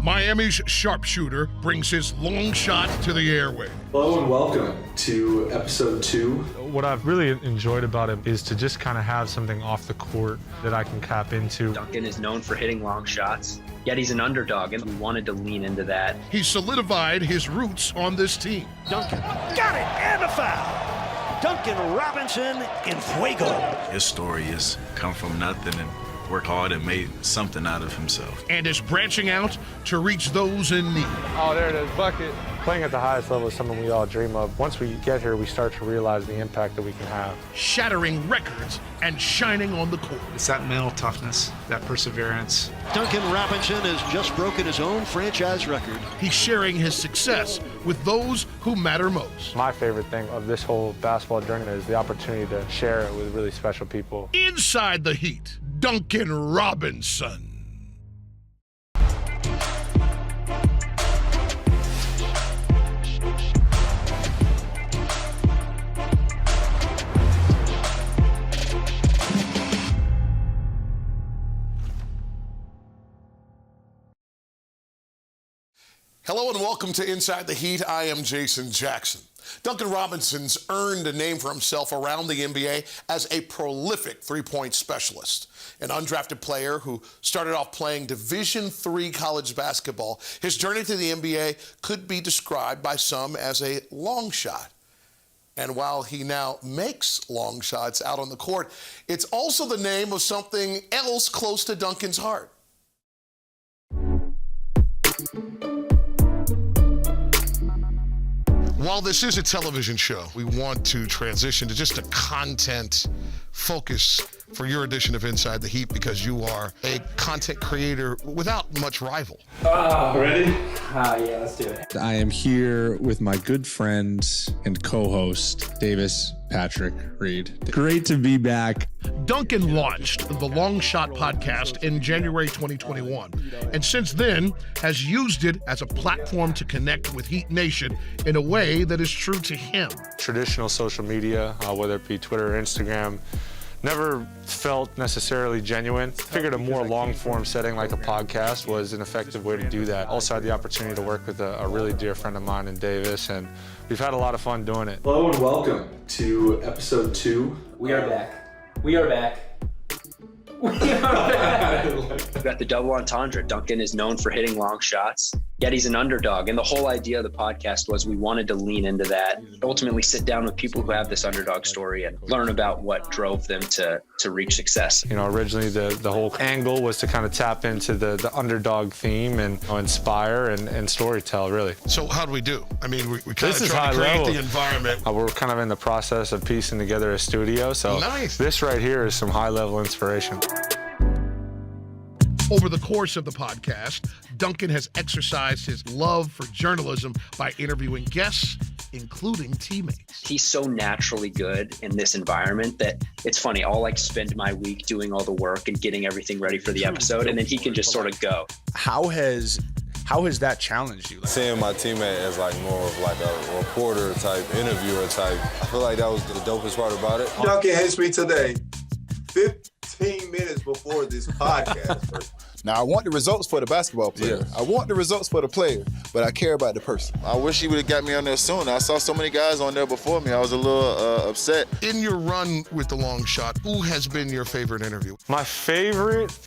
Miami's sharpshooter brings his long shot to the airway. Hello and welcome to episode 2. What I've really enjoyed about it is to just kind of have something off the court that I can tap into. Duncan is known for hitting long shots, yet he's an underdog, and we wanted to lean into that. He solidified his roots on this team. Duncan got it, and a foul. Duncan Robinson in fuego. His story is come from nothing and worked hard and made something out of himself. And is branching out to reach those in need. Oh, there it is, bucket. Playing at the highest level is something we all dream of. Once we get here, we start to realize the impact that we can have. Shattering records and shining on the court. It's that mental toughness, that perseverance. Duncan Robinson has just broken his own franchise record. He's sharing his success with those who matter most. My favorite thing of this whole basketball journey is the opportunity to share it with really special people. Inside the Heat, Duncan Robinson. Hello and welcome to Inside the Heat. I am Jason Jackson. Duncan Robinson's earned a name for himself around the NBA as a prolific three-point specialist. An undrafted player who started off playing Division III college basketball, his journey to the NBA could be described by some as a long shot. And while he now makes long shots out on the court, it's also the name of something else close to Duncan's heart. While this is a television show, we want to transition to just a content focus for your edition of Inside the Heat because you are a content creator without much rival. Ready? Yeah, let's do it. I am here with my good friend and co-host, Davis Patrick Reed. Great to be back. Duncan launched the Long Shot podcast in January 2021, and since then has used it as a platform to connect with Heat Nation in a way that is true to him. Traditional social media, whether it be Twitter or Instagram, never felt necessarily genuine. Figured a more long-form setting like a podcast was an effective way to do that. Also had the opportunity to work with a really dear friend of mine in Davis, and we've had a lot of fun doing it. Hello and welcome to episode 2. We are back. We are back. We are back. We've got the double entendre. Duncan is known for hitting long shots, yet he's an underdog. And the whole idea of the podcast was we wanted to lean into that, ultimately sit down with people who have this underdog story and learn about what drove them to reach success. You know, originally the whole angle was to kind of tap into the underdog theme and inspire and storytell, really. So how do we do? I mean, we kind This of is try to high create level. the environment. We're kind of in the process of piecing together a studio, so Nice. This right here is some high-level inspiration. Over the course of the podcast, Duncan has exercised his love for journalism by interviewing guests, including teammates. He's so naturally good in this environment that it's funny. I'll like spend my week doing all the work and getting everything ready for the episode, and then he can just sort of go. How has that challenged you? Seeing my teammate as like more of like a reporter type, interviewer type, I feel like that was the dopest part about it. Duncan hits me today 15 minutes before this podcast. Now, I want the results for the basketball player. Yeah. I want the results for the player, but I care about the person. I wish he would have got me on there sooner. I saw so many guys on there before me. I was a little upset. In your run with the long shot, who has been your favorite interview? My favorite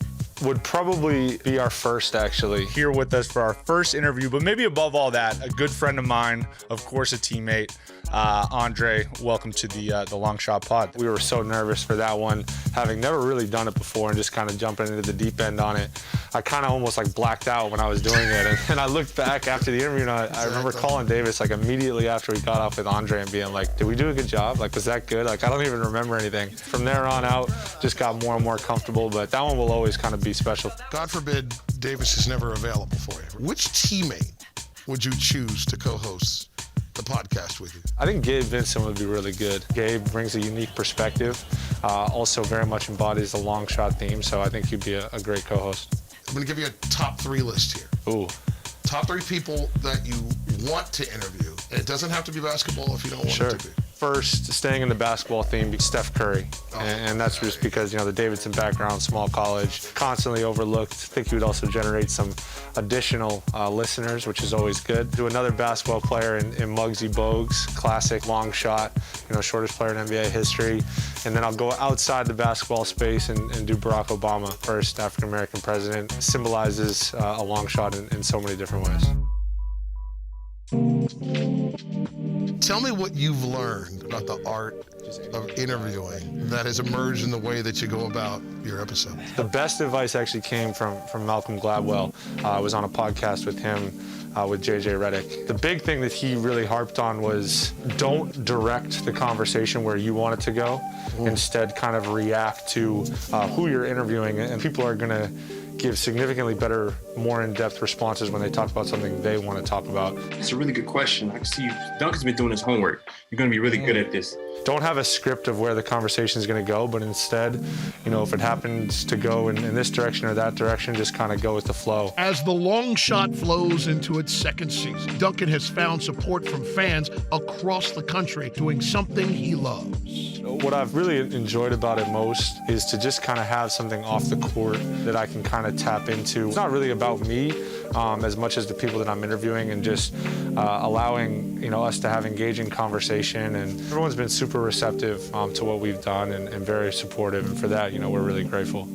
would probably be our first, actually. Here with us for our first interview, but maybe above all that, a good friend of mine, of course, a teammate. Andre, welcome to the Long Shot Pod. We were so nervous for that one, having never really done it before and just kind of jumping into the deep end on it. I kind of almost like blacked out when I was doing it. And then I looked back after the interview and I remember calling Davis like immediately after we got off with Andre and being like, did we do a good job? Like, was that good? Like, I don't even remember anything. From there on out, just got more and more comfortable, but that one will always kind of be special. God forbid Davis is never available for you. Which teammate would you choose to co-host the podcast with you? I think Gabe Vincent would be really good. Gabe brings a unique perspective, also very much embodies the long shot theme, so I think he'd be a great co-host. I'm gonna give you a top 3 list here. Ooh. Top 3 people that you want to interview. And it doesn't have to be basketball if you don't want Sure. it to be. first, staying in the basketball theme, Steph Curry. And that's just because, you know, the Davidson background, small college, constantly overlooked. I think he would also generate some additional listeners, which is always good. Do another basketball player in Muggsy Bogues, classic long shot, you know, shortest player in NBA history. And then I'll go outside the basketball space and do Barack Obama, first African-American president. Symbolizes a long shot in so many different ways. Tell me what you've learned about the art of interviewing that has emerged in the way that you go about your episodes. The best advice actually came from Malcolm Gladwell. I was on a podcast with him with JJ Redick. The big thing that he really harped on was don't direct the conversation where you want it to go. Instead, kind of react to who you're interviewing, and people are gonna give significantly better, more in-depth responses when they talk about something they want to talk about. It's a really good question. I can see Duncan's been doing his homework. You're going to be really good at this. Don't have a script of where the conversation is going to go, but instead, you know, if it happens to go in this direction or that direction, just kind of go with the flow. As the long shot flows into its second season, Duncan has found support from fans across the country doing something he loves. What I've really enjoyed about it most is to just kind of have something off the court that I can kind of tap into. It's not really about me as much as the people that I'm interviewing, and just allowing, you know, us to have engaging conversation. And everyone's been super receptive to what we've done and very supportive. And for that, you know, we're really grateful.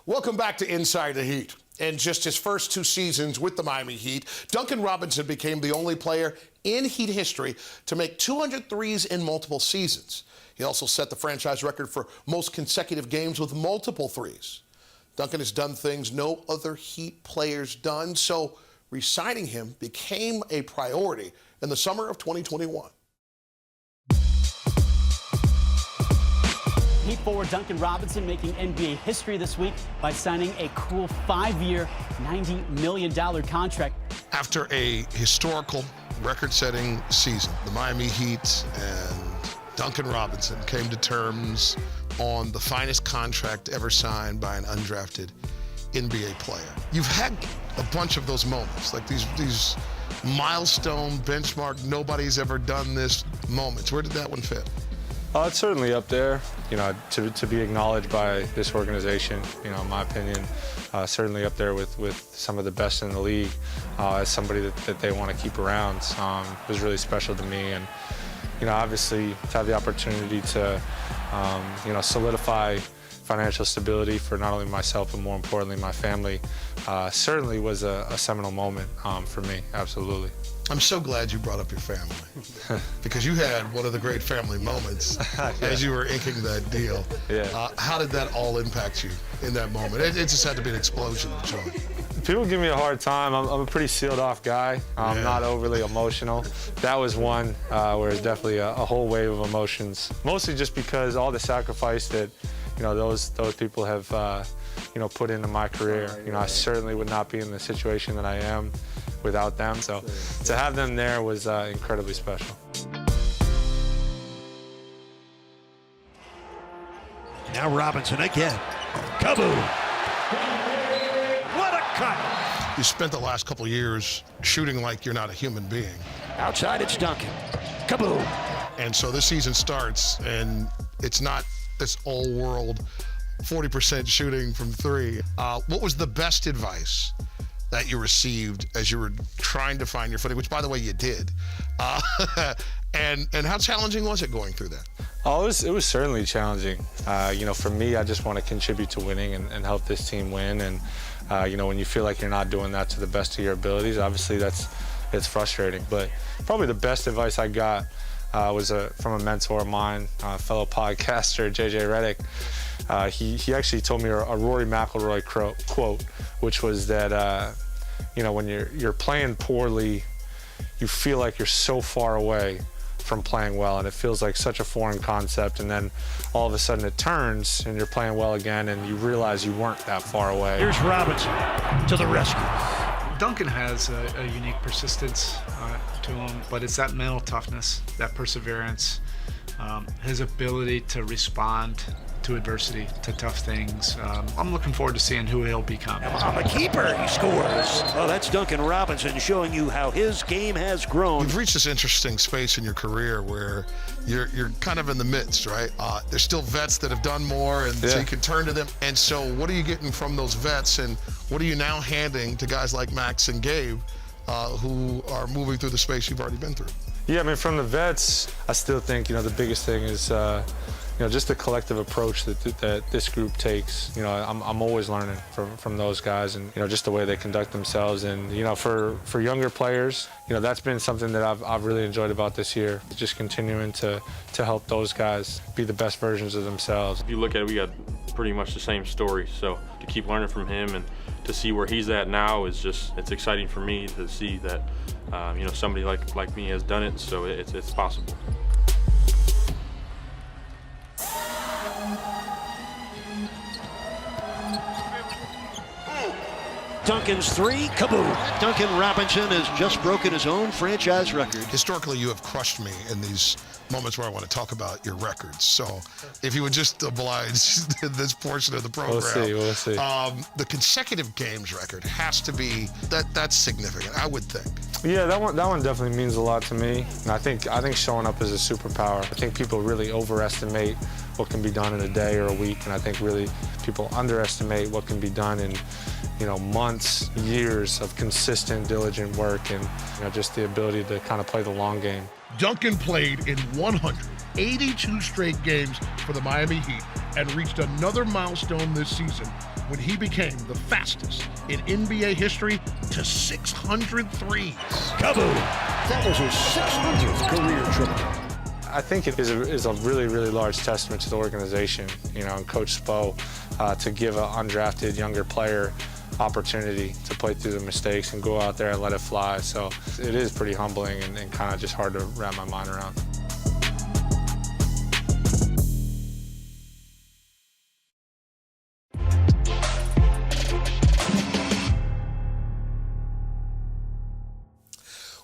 Welcome back to Inside the Heat. In just his first 2 seasons with the Miami Heat, Duncan Robinson became the only player in Heat history to make 200 threes in multiple seasons. He also set the franchise record for most consecutive games with multiple threes. Duncan has done things no other Heat player's done, so re-signing him became a priority in the summer of 2021. Heat forward Duncan Robinson making NBA history this week by signing a cool 5-year, $90 million contract. After a historical record-setting season, the Miami Heat and Duncan Robinson came to terms on the finest contract ever signed by an undrafted NBA player. You've had a bunch of those moments, like these milestone, benchmark, nobody's ever done this moments. Where did that one fit? It's certainly up there, you know, to be acknowledged by this organization, you know, in my opinion, certainly up there with some of the best in the league as somebody that they want to keep around. It was really special to me, and, you know, obviously to have the opportunity to, you know, solidify financial stability for not only myself, but more importantly, my family, certainly was a seminal moment for me, absolutely. I'm so glad you brought up your family, because you had one of the great family moments as you were inking that deal. Yeah. How did that all impact you in that moment? It just had to be an explosion of joy. People give me a hard time. I'm a pretty sealed off guy. I'm not overly emotional. That was one where it's definitely a whole wave of emotions, mostly just because all the sacrifice that, you know, those people have, you know, put into my career. You know, I certainly would not be in the situation that I am without them. So to have them there was incredibly special. Now Robinson again. Kaboom! What a cut! You spent the last couple of years shooting like you're not a human being. Outside it's Duncan. Kaboom! And so this season starts, and it's not this all-world 40% shooting from 3. What was the best advice that you received as you were trying to find your footing, which, by the way, you did? And how challenging was it going through that? Oh, it was certainly challenging. You know, for me, I just want to contribute to winning and help this team win. And, you know, when you feel like you're not doing that to the best of your abilities, obviously it's frustrating. But probably the best advice I got was from a mentor of mine, fellow podcaster, JJ Redick. He actually told me a Rory McIlroy quote, which was that, you know, when you're playing poorly, you feel like you're so far away from playing well, and it feels like such a foreign concept, and then all of a sudden it turns and you're playing well again and you realize you weren't that far away. Here's Robinson to the rescue. Duncan has a unique persistence. tough to him, but it's that mental toughness, that perseverance, his ability to respond to adversity, to tough things. I'm looking forward to seeing who he'll become. On the keeper, he scores. Well, that's Duncan Robinson showing you how his game has grown. You've reached this interesting space in your career where you're kind of in the midst, right? There's still vets that have done more, and so you can turn to them. And so what are you getting from those vets, and what are you now handing to guys like Max and Gabe who are moving through the space you've already been through? Yeah, I mean, from the vets, I still think, the biggest thing is, just the collective approach that this group takes. I'm always learning from those guys, and, just the way they conduct themselves. And, for younger players, that's been something that I've really enjoyed about this year, just continuing to help those guys be the best versions of themselves. If you look at it, we got pretty much the same story. So to keep learning from him and to see where he's at now is it's exciting for me to see that, somebody like me has done it, so it's possible. Duncan's three, kaboom. Duncan Robinson has just broken his own franchise record. Historically, you have crushed me in these moments where I want to talk about your records. So if you would just oblige this portion of the program. We'll see. The consecutive games record has to be, that's significant, I would think. Yeah, that one definitely means a lot to me. And I think showing up is a superpower. I think people really overestimate what can be done in a day or a week, and I think really people underestimate what can be done in months, years of consistent, diligent work, and just the ability to kind of play the long game. Duncan played in 182 straight games for the Miami Heat and reached another milestone this season when he became the fastest in NBA history to 600 threes. Kaboom! That was his 600th career triple. I think it is a really, really large testament to the organization, and Coach Spo, to give an undrafted younger player opportunity to play through the mistakes and go out there and let it fly. So it is pretty humbling and kind of just hard to wrap my mind around.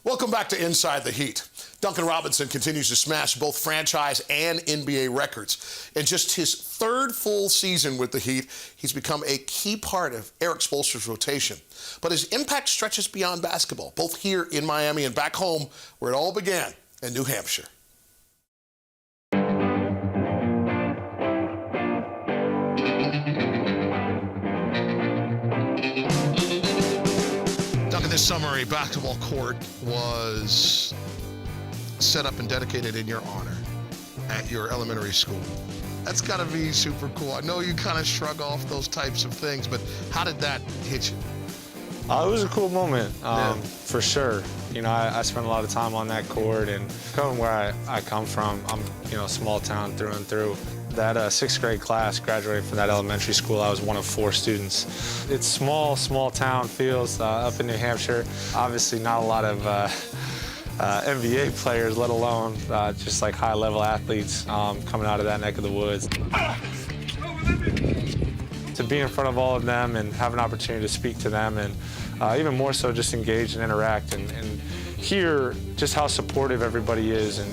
Welcome back to Inside the Heat. Duncan Robinson continues to smash both franchise and NBA records. In just his third full season with the Heat, he's become a key part of Eric Spoelstra's rotation. But his impact stretches beyond basketball, both here in Miami and back home, where it all began in New Hampshire. Duncan, this summer a basketball court was set up and dedicated in your honor at your elementary school. That's got to be super cool. I know you kind of shrug off those types of things, but how did that hit you? It was a cool moment, for sure. I spent a lot of time on that court, and coming where I come from, I'm a small town through and through. That sixth grade class graduating from that elementary school, I was one of 4 students. It's small town feels up in New Hampshire. Obviously not a lot of NBA players, let alone just like high-level athletes coming out of that neck of the woods. To be in front of all of them and have an opportunity to speak to them, and even more so just engage and interact and hear just how supportive everybody is, and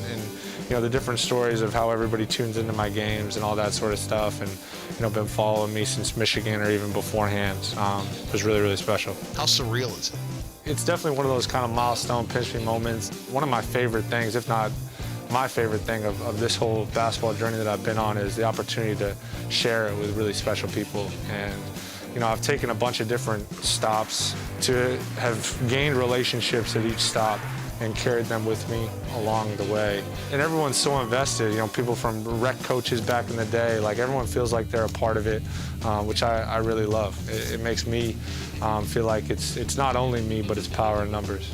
the different stories of how everybody tunes into my games and all that sort of stuff, and been following me since Michigan or even beforehand. It was really, really special. How surreal is it? It's definitely one of those kind of milestone pinch me moments. One of my favorite things, if not my favorite thing of this whole basketball journey that I've been on, is the opportunity to share it with really special people. And I've taken a bunch of different stops to have gained relationships at each stop and carried them with me along the way. And everyone's so invested, people from rec coaches back in the day, like everyone feels like they're a part of it, which I really love. It makes me feel like it's not only me, but it's power in numbers.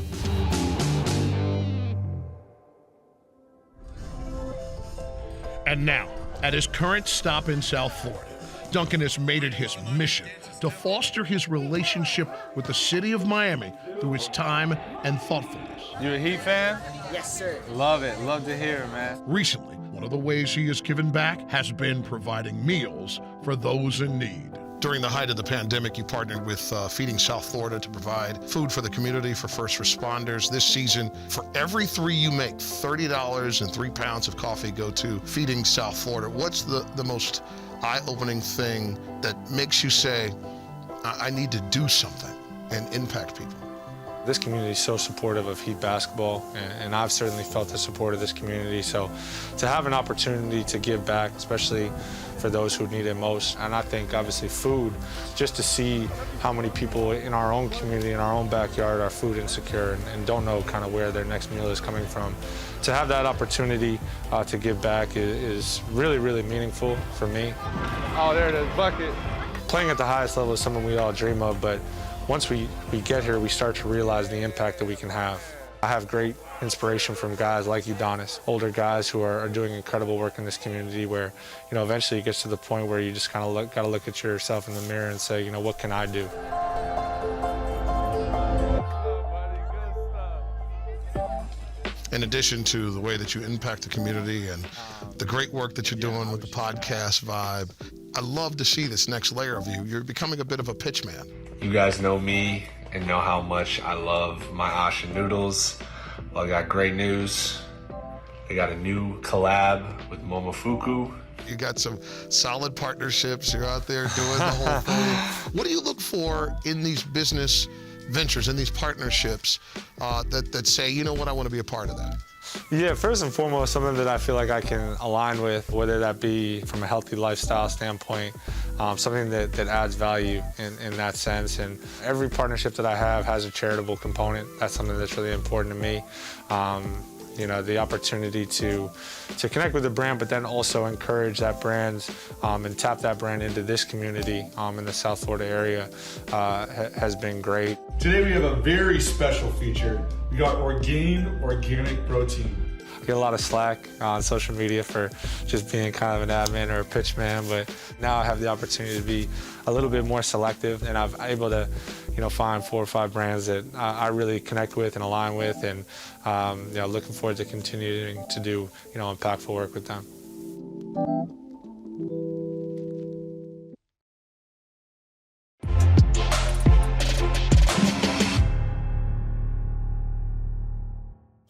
And now, at his current stop in South Florida, Duncan has made it his mission to foster his relationship with the city of Miami through his time and thoughtfulness. You a Heat fan? Yes, sir. Love it. Love to hear it, man. Recently, one of the ways he has given back has been providing meals for those in need. During the height of the pandemic, you partnered with Feeding South Florida to provide food for the community for first responders. This season, for every 3 you make, $30 and 3 pounds of coffee go to Feeding South Florida. What's the most eye-opening thing that makes you say, I need to do something and impact people? This community is so supportive of Heat basketball, and I've certainly felt the support of this community. So to have an opportunity to give back, especially for those who need it most, and I think obviously food, just to see how many people in our own community, in our own backyard, are food insecure and don't know kind of where their next meal is coming from. To have that opportunity to give back is really, really meaningful for me. Oh, there it is, bucket. Playing at the highest level is something we all dream of, but once we get here, we start to realize the impact that we can have. I have great inspiration from guys like Udonis, older guys who are doing incredible work in this community where, eventually it gets to the point where you just kind of got to look at yourself in the mirror and say, what can I do? In addition to the way that you impact the community and the great work that you're doing with the podcast vibe, I love to see this next layer of you. You're becoming a bit of a pitch man. You guys know me and know how much I love my Asha noodles. Well, I got great news. I got a new collab with Momofuku. You got some solid partnerships. You're out there doing the whole thing. What do you look for in these business ventures, in these partnerships that say, you know what, I want to be a part of that? Yeah, first and foremost, something that I feel like I can align with, whether that be from a healthy lifestyle standpoint, something that adds value in that sense. And every partnership that I have has a charitable component. That's something that's really important to me. The opportunity to connect with the brand, but then also encourage that brand and tap that brand into this community in the South Florida area has been great. Today we have a very special feature. We got organic protein. I get a lot of slack on social media for just being kind of an admin or a pitch man, but now I have the opportunity to be a little bit more selective, and I'm able to find 4 or 5 brands that I really connect with and align with, and looking forward to continuing to do impactful work with them.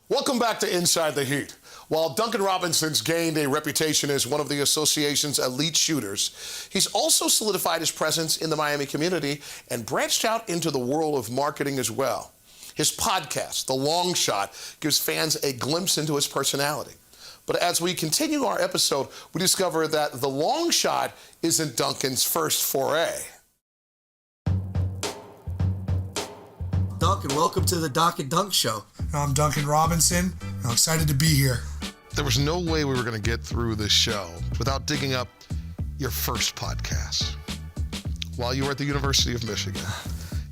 Welcome back to Inside the Heat. While Duncan Robinson's gained a reputation as one of the association's elite shooters, he's also solidified his presence in the Miami community and branched out into the world of marketing as well. His podcast, The Long Shot, gives fans a glimpse into his personality. But as we continue our episode, we discover that The Long Shot isn't Duncan's first foray. Duncan, welcome to the Doc and Dunk Show. I'm Duncan Robinson. I'm excited to be here. There was no way we were going to get through this show without digging up your first podcast. While you were at the University of Michigan,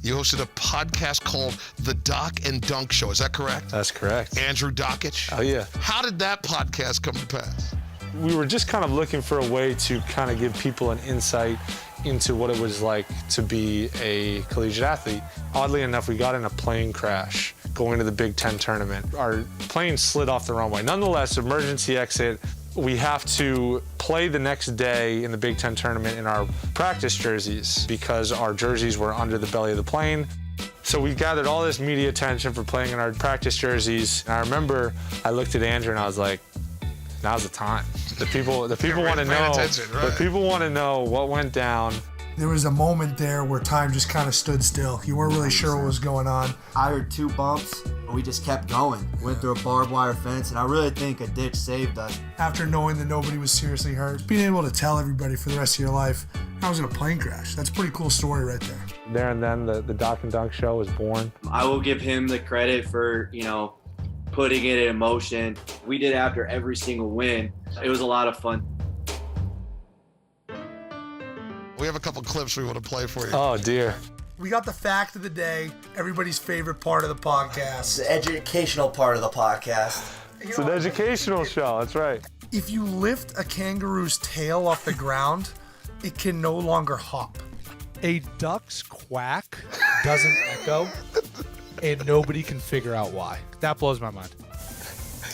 you hosted a podcast called The Doc and Dunk Show. Is that correct? That's correct. Andrew Dockich? Oh, yeah. How did that podcast come to pass? We were just kind of looking for a way to kind of give people an insight into what it was like to be a collegiate athlete. Oddly enough, we got in a plane crash going to the Big Ten tournament. Our plane slid off the runway. Nonetheless, emergency exit. We have to play the next day in the Big Ten tournament in our practice jerseys because our jerseys were under the belly of the plane. So we gathered all this media attention for playing in our practice jerseys. And I remember I looked at Andrew and I was like, now's the time. The people want to know. The people want to know what went down. There was a moment there where time just kind of stood still. You weren't really sure what was going on. I heard 2 bumps, and we just kept going. Went through a barbed wire fence, and I really think a ditch saved us. After knowing that nobody was seriously hurt, being able to tell everybody for the rest of your life, I was in a plane crash. That's a pretty cool story right there. There and then, the Doc and Dunk Show was born. I will give him the credit for, putting it in motion. We did after every single win. It was a lot of fun. We have a couple clips we want to play for you. Oh, dear. We got the fact of the day, everybody's favorite part of the podcast. The educational part of the podcast. It's an educational show, that's right. If you lift a kangaroo's tail off the ground, it can no longer hop. A duck's quack doesn't echo, and nobody can figure out why. That blows my mind.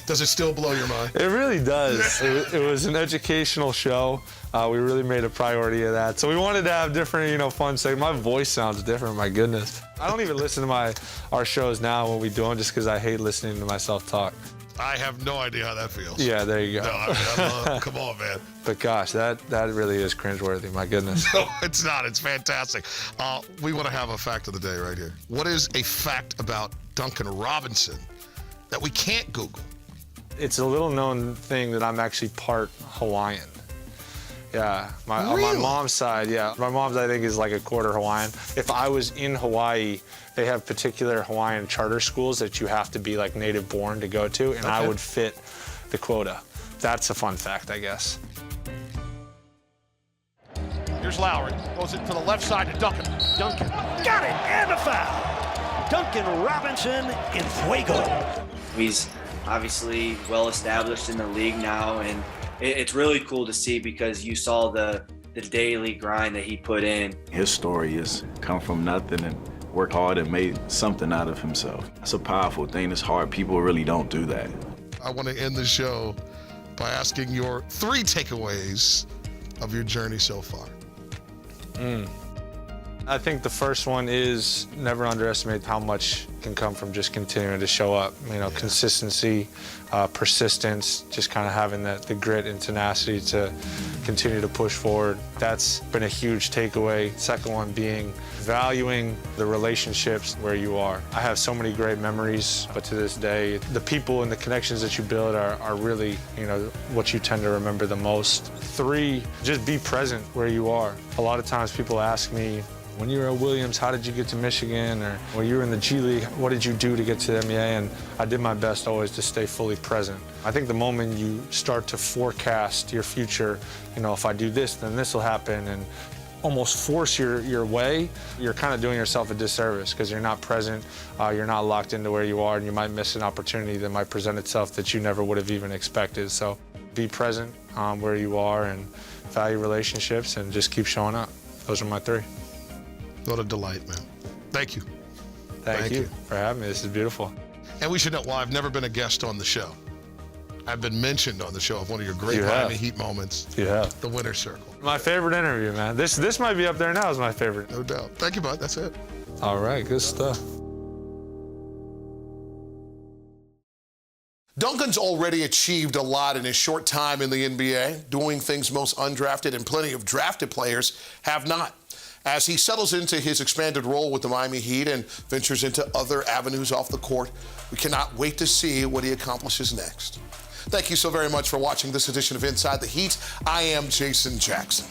Does it still blow your mind? It really does. It was an educational show. We really made a priority of that. So we wanted to have different, fun segments. My voice sounds different, my goodness. I don't even listen to our shows now when we do them just because I hate listening to myself talk. I have no idea how that feels. Yeah, there you go. No, come on, man. But gosh, that really is cringeworthy, my goodness. No, it's not. It's fantastic. We want to have a fact of the day right here. What is a fact about Duncan Robinson that we can't Google? It's a little known thing that I'm actually part Hawaiian. Yeah, on my mom's side, yeah. My mom's, I think, is like a quarter Hawaiian. If I was in Hawaii, they have particular Hawaiian charter schools that you have to be like native born to go to, and I would fit the quota. That's a fun fact, I guess. Here's Lowry, goes it to the left side to Duncan. Duncan got it, and a foul. Duncan Robinson in fuego. He's obviously well established in the league now, and it's really cool to see because you saw the daily grind that he put in. His story is come from nothing and worked hard and made something out of himself. It's a powerful thing. It's hard. People really don't do that. I want to end the show by asking your 3 takeaways of your journey so far. I think the first one is never underestimate how much can come from just continuing to show up. Consistency, persistence, just kind of having the grit and tenacity to continue to push forward. That's been a huge takeaway. Second one being valuing the relationships where you are. I have so many great memories, but to this day, the people and the connections that you build are really, what you tend to remember the most. 3, just be present where you are. A lot of times people ask me, when you were at Williams, how did you get to Michigan? Or when you were in the G League, what did you do to get to the NBA? And I did my best always to stay fully present. I think the moment you start to forecast your future, if I do this, then this will happen, and almost force your way, you're kind of doing yourself a disservice because you're not present, you're not locked into where you are, and you might miss an opportunity that might present itself that you never would have even expected. So be present where you are and value relationships and just keep showing up. Those are my 3. What a delight, man. Thank you. Thank you for having me. This is beautiful. And we should know, I've never been a guest on the show. I've been mentioned on the show of one of your great Miami Heat moments. You have. The winner's circle. My favorite interview, man. This might be up there now as my favorite. No doubt. Thank you, bud. That's it. All right, good stuff. Duncan's already achieved a lot in his short time in the NBA, doing things most undrafted and plenty of drafted players have not. As he settles into his expanded role with the Miami Heat and ventures into other avenues off the court, we cannot wait to see what he accomplishes next. Thank you so very much for watching this edition of Inside the Heat. I am Jason Jackson.